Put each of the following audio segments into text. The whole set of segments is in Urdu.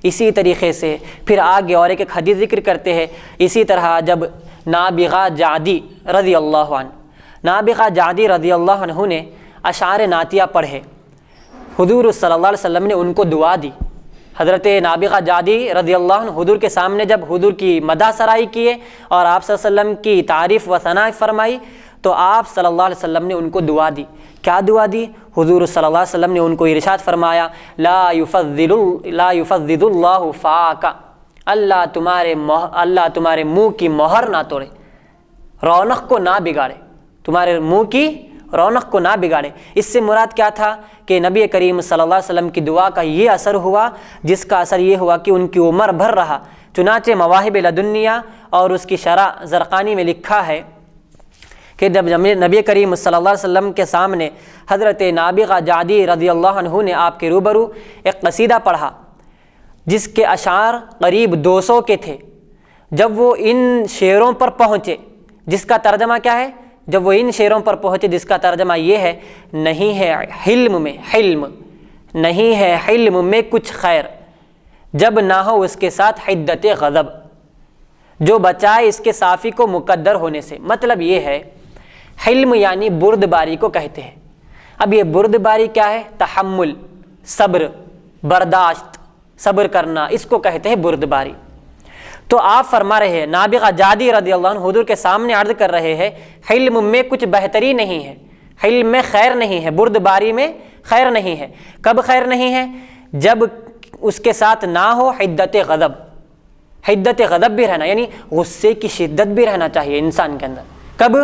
اسی طریقے سے پھر آگے اور ایک حدیث ذکر کرتے ہیں۔ اسی طرح جب نابغہ جعدی رضی اللہ عنہ، نابغہ جعدی رضی اللہ عنہ نے اشعار نعتیہ پڑھے، حضور صلی اللہ علیہ وسلم نے ان کو دعا دی۔ حضرت نابغہ جعدی رضی اللہ عنہ حضور کے سامنے جب حضور کی مدح سرائی کیے اور آپ صلی اللہ علیہ وسلم کی تعریف و ثنا فرمائی تو آپ صلی اللہ علیہ وسلم نے ان کو دعا دی۔ کیا دعا دی؟ حضور صلی اللہ علیہ وسلم نے ان کو ارشاد فرمایا، لا یفضل اللہ فاک، اللہ تمہارے منہ کی مہر نہ توڑے، رونق کو نہ بگاڑے، تمہارے منہ کی رونق کو نہ بگاڑے۔ اس سے مراد کیا تھا کہ نبی کریم صلی اللہ علیہ وسلم کی دعا کا یہ اثر ہوا، جس کا اثر یہ ہوا کہ ان کی عمر بھر رہا۔ چنانچہ مواہب لدنیہ اور اس کی شرح زرقانی میں لکھا ہے کہ جب نبی کریم صلی اللہ علیہ وسلم کے سامنے حضرت نابغہ جعدی رضی اللہ عنہ نے آپ کے روبرو ایک قصیدہ پڑھا جس کے اشعار قریب 200 کے تھے، جب وہ ان شعروں پر پہنچے جس کا ترجمہ کیا ہے؟ جب وہ ان شعروں پر پہنچے جس کا ترجمہ یہ ہے، نہیں ہے حلم میں کچھ خیر جب نہ ہو اس کے ساتھ حدت غضب، جو بچائے اس کے صافی کو مقدر ہونے سے۔ مطلب یہ ہے حلم یعنی بردباری کو کہتے ہیں۔ اب یہ بردباری کیا ہے؟ تحمل، صبر، برداشت، صبر کرنا، اس کو کہتے ہیں بردباری۔ تو آپ فرما رہے ہیں، نابغہ جعدی رضی اللہ عنہ حضور کے سامنے عرض کر رہے ہیں، حلم میں کچھ بہتری نہیں ہے، حلم میں خیر نہیں ہے، بردباری میں خیر نہیں ہے۔ کب خیر نہیں ہے؟ جب اس کے ساتھ نہ ہو حدت غضب، حدت غضب بھی رہنا، یعنی غصے کی شدت بھی رہنا چاہیے انسان کے اندر۔ کب؟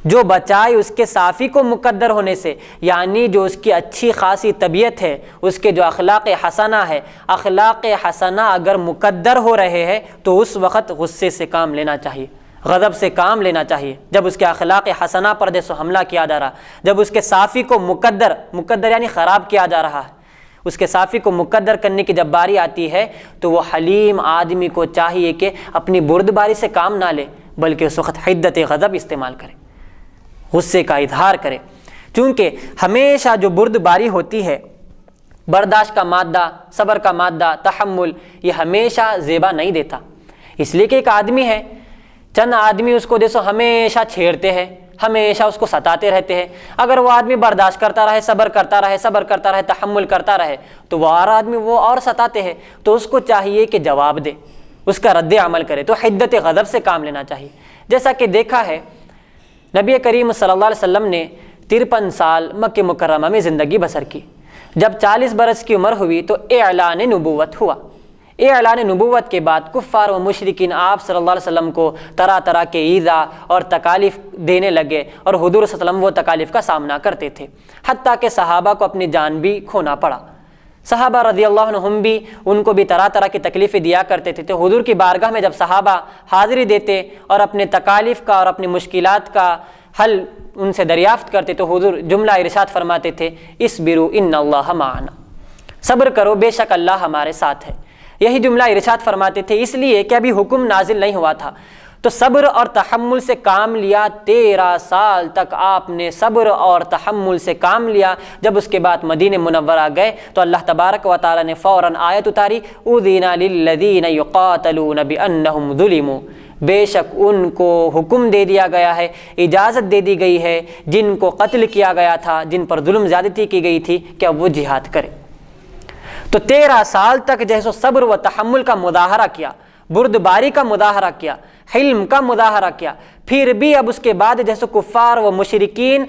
جو بچائے اس کے صافی کو مقدر ہونے سے، یعنی جو اس کی اچھی خاصی طبیعت ہے، اس کے جو اخلاق حسنہ ہے، اخلاق حسنہ اگر مقدر ہو رہے ہیں تو اس وقت غصے سے کام لینا چاہیے، غضب سے کام لینا چاہیے۔ جب اس کے اخلاق حسنہ پر جیسے حملہ کیا جا رہا، جب اس کے صافی کو مقدر یعنی خراب کیا جا رہا ہے، اس کے صافی کو مقدر کرنے کی جب باری آتی ہے تو وہ حلیم آدمی کو چاہیے کہ اپنی بردباری سے کام نہ لے، بلکہ اس وقت حدت غضب استعمال کرے، غصے کا اظہار کرے۔ چونکہ ہمیشہ جو بردباری ہوتی ہے، برداشت کا مادہ، صبر کا مادہ، تحمل، یہ ہمیشہ زیبا نہیں دیتا۔ اس لیے کہ ایک آدمی ہے، چند آدمی اس کو دیکھو ہمیشہ چھیڑتے ہیں، ہمیشہ اس کو ستاتے رہتے ہیں۔ اگر وہ آدمی برداشت کرتا رہے، صبر کرتا رہے، تحمل کرتا رہے، تو وہ اور آدمی وہ اور ستاتے ہیں، تو اس کو چاہیے کہ جواب دے، اس کا رد عمل کرے۔ تو حدت غضب سے کام لینا چاہیے۔ جیسا کہ دیکھا ہے نبی کریم صلی اللہ علیہ وسلم نے 53 سال مکہ مکرمہ میں زندگی بسر کی۔ جب 40 برس کی عمر ہوئی تو اعلان نبوت ہوا۔ اعلان نبوت کے بعد کفار و مشرکین آپ صلی اللہ علیہ وسلم کو طرح طرح کے ایذا اور تکالیف دینے لگے، اور حضور صلی اللہ علیہ وسلم وہ تکالیف کا سامنا کرتے تھے، حتیٰ کہ صحابہ کو اپنی جان بھی کھونا پڑا۔ صحابہ رضی اللہ عنہم بھی ان کو بھی طرح طرح کی تکلیفیں دیا کرتے تھے۔ تو حضور کی بارگاہ میں جب صحابہ حاضری دیتے اور اپنے تکالیف کا اور اپنی مشکلات کا حل ان سے دریافت کرتے تو حضور جملہ ارشاد فرماتے تھے، اصبروا ان اللہ معنا، صبر کرو بے شک اللہ ہمارے ساتھ ہے۔ یہی جملہ ارشاد فرماتے تھے اس لیے کہ ابھی حکم نازل نہیں ہوا تھا، تو صبر اور تحمل سے کام لیا۔ 13 سال تک آپ نے صبر اور تحمل سے کام لیا۔ جب اس کے بعد مدینہ منورہ گئے تو اللہ تبارک و تعالی نے فوراً آیت اتاری، اذن للذین یقاتلون بانہم ظلموا، بے شک ان کو حکم دے دیا گیا ہے، اجازت دے دی گئی ہے جن کو قتل کیا گیا تھا، جن پر ظلم زیادتی کی گئی تھی، کہ اب وہ جہاد کرے۔ تو 13 سال تک جیسے صبر و تحمل کا مظاہرہ کیا، بردباری کا مظاہرہ کیا، حلم کا مظاہرہ کیا، پھر بھی اب اس کے بعد جیسے کفار و مشرکین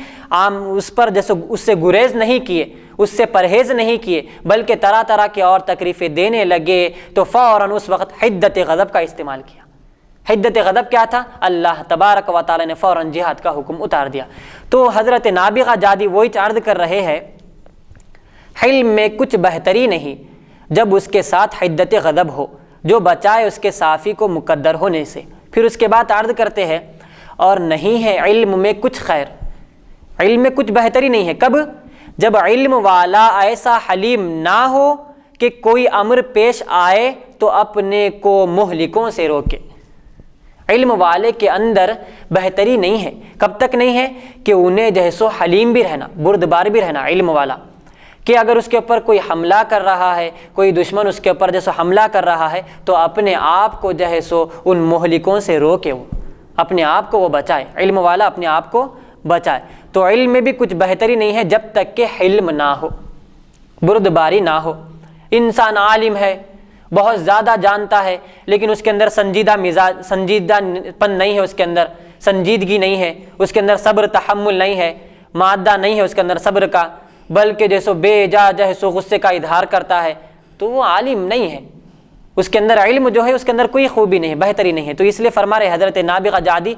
اس پر جیسے اس سے گریز نہیں کیے، اس سے پرہیز نہیں کیے، بلکہ طرح طرح کی اور تکلیفیں دینے لگے، تو فوراً اس وقت حدت غضب کا استعمال کیا۔ حدت غضب کیا تھا؟ اللہ تبارک و تعالی نے فوراً جہاد کا حکم اتار دیا۔ تو حضرت نابغہ جعدی وہی عرض کر رہے ہیں، حلم میں کچھ بہتری نہیں جب اس کے ساتھ حدت غضب ہو، جو بچائے اس کے صافی کو مقدر ہونے سے۔ پھر اس کے بعد عرض کرتے ہیں، اور نہیں ہے علم میں کچھ خیر، علم میں کچھ بہتری نہیں ہے۔ کب؟ جب علم والا ایسا حلیم نہ ہو کہ کوئی امر پیش آئے تو اپنے کو مہلکوں سے روکے۔ علم والے کے اندر بہتری نہیں ہے۔ کب تک نہیں ہے؟ کہ انہیں جیسو حلیم بھی رہنا، بردبار بھی رہنا، علم والا کہ اگر اس کے اوپر کوئی حملہ کر رہا ہے، کوئی دشمن اس کے اوپر جیسے حملہ کر رہا ہے، تو اپنے آپ کو جو ہے سو ان مہلکوں سے روکے، وہ اپنے آپ کو وہ بچائے، علم والا اپنے آپ کو بچائے۔ تو علم میں بھی کچھ بہتری نہیں ہے جب تک کہ حلم نہ ہو، بردباری نہ ہو۔ انسان عالم ہے، بہت زیادہ جانتا ہے، لیکن اس کے اندر سنجیدہ پن نہیں ہے، اس کے اندر سنجیدگی نہیں ہے، اس کے اندر صبر تحمل نہیں ہے، مادہ نہیں ہے اس کے اندر صبر کا، بلکہ جیسو بے جا جیسو غصے کا اظہار کرتا ہے، تو وہ عالم نہیں ہے، اس کے اندر علم جو ہے اس کے اندر کوئی خوبی نہیں ہے، بہتری نہیں ہے۔ تو اس لیے فرما رہے حضرت نابغہ جعدی،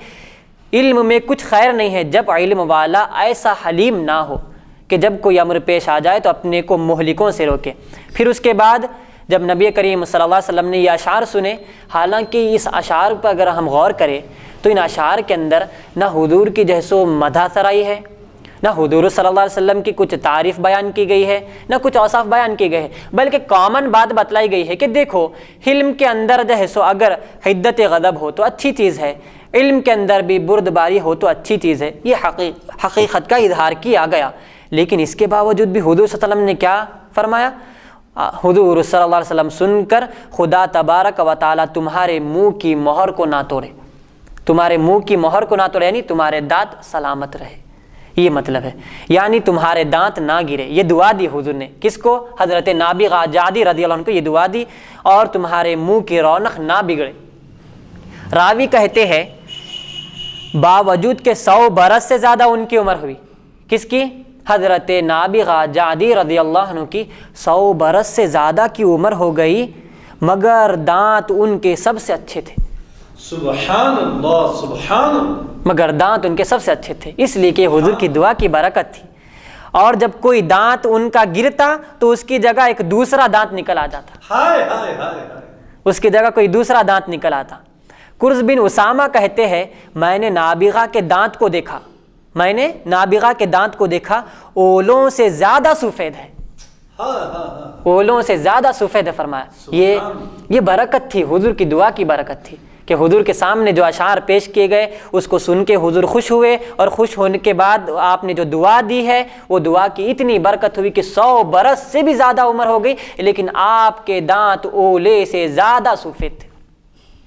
علم میں کچھ خیر نہیں ہے جب علم والا ایسا حلیم نہ ہو کہ جب کوئی امر پیش آ جائے تو اپنے کو مہلکوں سے روکے۔ پھر اس کے بعد جب نبی کریم صلی اللہ علیہ وسلم نے یہ اشعار سنے، حالانکہ اس اشعار پر اگر ہم غور کریں تو ان اشعار کے اندر نہ حضور کی جیسو مدح سرائی ہے، نہ حضور صلی اللہ علیہ وسلم کی کچھ تعریف بیان کی گئی ہے، نہ کچھ اوصاف بیان کی گئے ہیں، بلکہ کامن بات بتلائی گئی ہے کہ دیکھو حلم کے اندر جو ہے سو اگر حدت غضب ہو تو اچھی چیز ہے، علم کے اندر بھی بردباری ہو تو اچھی چیز ہے، یہ حقیقت کا اظہار کیا گیا۔ لیکن اس کے باوجود بھی حضور صلی اللہ علیہ وسلم نے کیا فرمایا؟ حضور صلی اللہ علیہ وسلم سن کر خدا تبارک و تعالیٰ تمہارے منہ کی مہر کو نہ توڑے، تمہارے منہ کی مہر کو نہ توڑے، یعنی تمہارے دانت سلامت رہے، یہ مطلب ہے، یعنی تمہارے دانت نہ گرے۔ یہ دعا دی حضور نے کس کو؟ حضرت نابغہ جعدی رضی اللہ عنہ کو یہ دعا دی، اور تمہارے منہ کی رونق نہ بگڑے۔ راوی کہتے ہیں باوجود کہ 100 برس سے زیادہ ان کی عمر ہوئی، کس کی؟ حضرت نابغہ جعدی رضی اللہ عنہ کی 100 برس سے زیادہ کی عمر ہو گئی، مگر دانت ان کے سب سے اچھے تھے۔ سبحان اللہ، سبحان اللہ۔ مگر دانت ان کے سب سے اچھے تھے، اس لیے کہ حضور کی دعا کی برکت تھی۔ اور جب کوئی دانت ان کا گرتا تو اس کی جگہ ایک دوسرا دانت نکل آ جاتا، ہائے ہائے ہائے، اس کی جگہ کوئی دوسرا دانت نکل آتا۔ قرظ بن اسامہ کہتے ہیں میں نے نابغہ کے دانت کو دیکھا، میں نے نابغہ کے دانت کو دیکھا، اولوں سے زیادہ سفید ہے، اولوں سے زیادہ سفید ہے فرمایا۔ یہ برکت تھی، حضور کی دعا کی برکت تھی کہ حضور کے سامنے جو اشعار پیش کیے گئے اس کو سن کے حضور خوش ہوئے، اور خوش ہونے کے بعد آپ نے جو دعا دی ہے وہ دعا کی اتنی برکت ہوئی کہ 100 برس سے بھی زیادہ عمر ہو گئی، لیکن آپ کے دانت اولے سے زیادہ سفید تھے،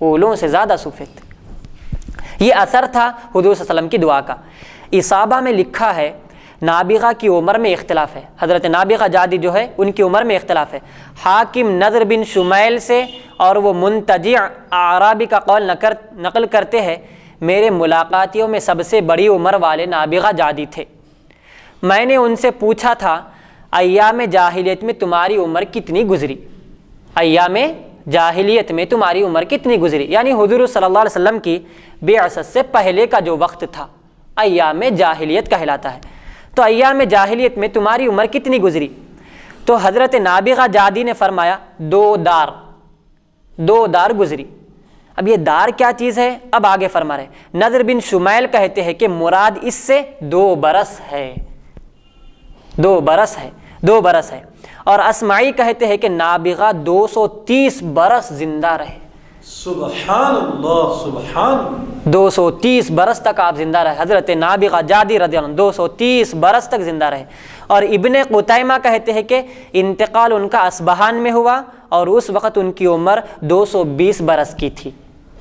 اولوں سے زیادہ سفید تھے۔ یہ اثر تھا حضور صلی اللہ علیہ وسلم کی دعا کا۔ اصابہ میں لکھا ہے نابغہ کی عمر میں اختلاف ہے، حضرت نابغہ جعدی جو ہے ان کی عمر میں اختلاف ہے۔ حاکم نضر بن شمیل سے اور وہ منتجع اعرابی کا قول نقل کرتے ہیں میرے ملاقاتیوں میں سب سے بڑی عمر والے نابغہ جعدی تھے۔ میں نے ان سے پوچھا تھا ایام جاہلیت میں تمہاری عمر کتنی گزری، ایام جاہلیت میں تمہاری عمر کتنی گزری، یعنی حضور صلی اللہ علیہ وسلم کی بعثت سے پہلے کا جو وقت تھا ایام جاہلیت کہلاتا ہے، تو ایام جاہلیت میں تمہاری عمر کتنی گزری؟ تو حضرت نابغہ جعدی نے فرمایا 2 دار گزری۔ اب یہ دار کیا چیز ہے؟ اب آگے فرما رہے نضر بن شمیل کہتے ہیں کہ مراد اس سے 2 برس ہے، 2 برس ہے، اور اسمعی کہتے ہیں کہ نابغہ 230 برس زندہ رہے۔ سبحان اللہ، سبحان اللہ۔ 230 برس تک آپ زندہ رہے، حضرت نابغہ جعدی رضی اللہ عنہ 230 برس تک زندہ رہے۔ اور ابن قتیمہ کہتے ہیں کہ انتقال ان کا اصبہان میں ہوا اور اس وقت ان کی عمر 220 برس کی تھی،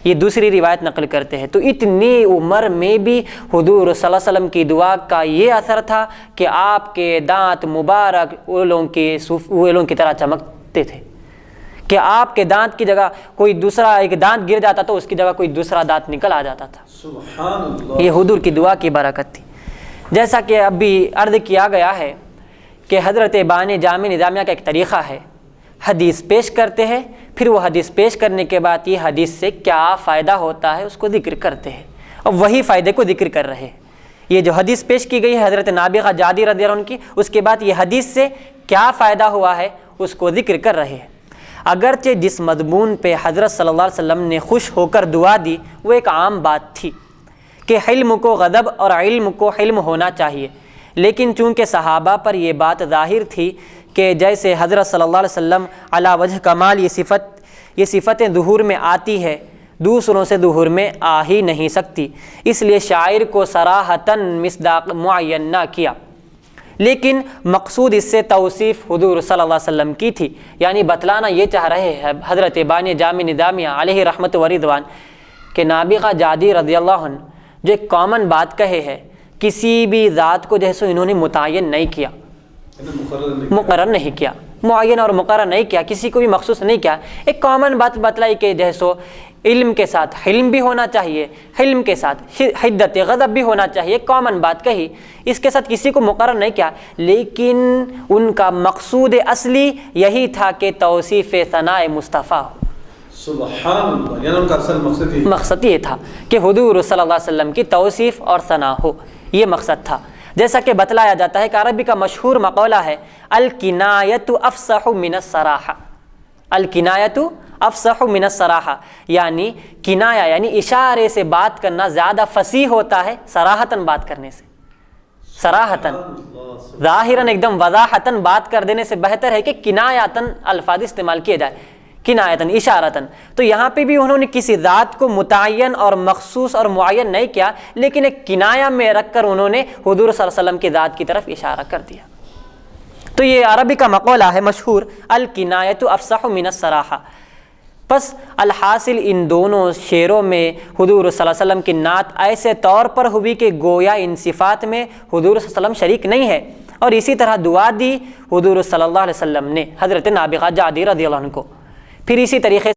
یہ دوسری روایت نقل کرتے ہیں۔ تو اتنی عمر میں بھی حضور صلی اللہ علیہ وسلم کی دعا کا یہ اثر تھا کہ آپ کے دانت مبارک اولوں کی طرح چمکتے تھے، کہ آپ کے دانت کی جگہ کوئی دوسرا ایک دانت گر جاتا تو اس کی جگہ کوئی دوسرا دانت نکل آ جاتا تھا۔ سبحان اللہ، یہ حضور کی دعا کی برکت تھی۔ جیسا کہ اب بھی عرض کیا گیا ہے کہ حضرت بانی جامع نظامیہ کا ایک طریقہ ہے، حدیث پیش کرتے ہیں، پھر وہ حدیث پیش کرنے کے بعد یہ حدیث سے کیا فائدہ ہوتا ہے اس کو ذکر کرتے ہیں، اور وہی فائدے کو ذکر کر رہے ہیں۔ یہ جو حدیث پیش کی گئی ہے حضرت نابغہ جعدی رضی اللہ عنہ کی، اس کے بعد یہ حدیث سے کیا فائدہ ہوا ہے اس کو ذکر کر رہے ہیں۔ اگرچہ جس مضمون پہ حضرت صلی اللہ علیہ وسلم نے خوش ہو کر دعا دی وہ ایک عام بات تھی کہ حلم کو غضب اور علم کو حلم ہونا چاہیے، لیکن چونکہ صحابہ پر یہ بات ظاہر تھی کہ جیسے حضرت صلی اللہ علیہ وسلم علی وجہ کمال یہ صفتیں ظہور میں آتی ہے، دوسروں سے ظہور میں آ ہی نہیں سکتی، اس لیے شاعر کو صراحتاً مصداق معین نہ کیا، لیکن مقصود اس سے توصیف حضور صلی اللہ علیہ وسلم کی تھی، یعنی بتلانا یہ چاہ رہے ہیں حضرت بانی جامع ندامیہ علیہ رحمت و رضوان کہ نابغہ جادی رضی اللہ عنہ جو ایک کامن بات کہے ہے، کسی بھی ذات کو جیسے انہوں نے متعین نہیں کیا، مقرر نہیں کیا، معین اور مقرر نہیں کیا، کسی کو بھی مخصوص نہیں کیا، ایک کامن بات بتلائی کہ جیسو علم کے ساتھ حلم بھی ہونا چاہیے، حلم کے ساتھ حدت غضب بھی ہونا چاہیے، ایک کامن بات کہی، اس کے ساتھ کسی کو مقرر نہیں کیا، لیکن ان کا مقصود اصلی یہی تھا کہ توصیف ثناء مصطفیٰ ہو۔ سبحان اللہ، یعنی ان کا اصل مقصد یہ تھا کہ حضور صلی اللہ علیہ وسلم کی توصیف اور ثنا ہو، یہ مقصد تھا۔ جیسا کہ بتلایا جاتا ہے کہ عربی کا مشہور مقولہ ہے الکنایۃ افصح من الصراحہ، الکنایۃ افصح من الصراحہ، یعنی کنایا یعنی اشارے سے بات کرنا زیادہ فصیح ہوتا ہے صراحتاً بات کرنے سے، صراحتاً ظاہراً ایک دم وضاحتاً بات کر دینے سے بہتر ہے کہ کنایاتاً الفاظ استعمال کیے جائے، کنایتاً اشارتاً۔ تو یہاں پہ بھی انہوں نے کسی ذات کو متعین اور مخصوص اور معین نہیں کیا، لیکن ایک کنایا میں رکھ کر انہوں نے حضور صلی اللہ علیہ وسلم کی ذات کی طرف اشارہ کر دیا۔ تو یہ عربی کا مقولہ ہے مشہور الکنایۃ افصح من الصراحہ۔ پس الحاصل ان دونوں شعروں میں حضور صلی اللہ علیہ وسلم کی نعت ایسے طور پر ہوئی کہ گویا ان صفات میں حضور صلی اللہ علیہ وسلم شریک نہیں ہے، اور اسی طرح دعا دی حضور صلی اللہ علیہ وسلم نے حضرت نابغہ جعدی رضی اللہ عنہ کو۔ پھر اسی طریقے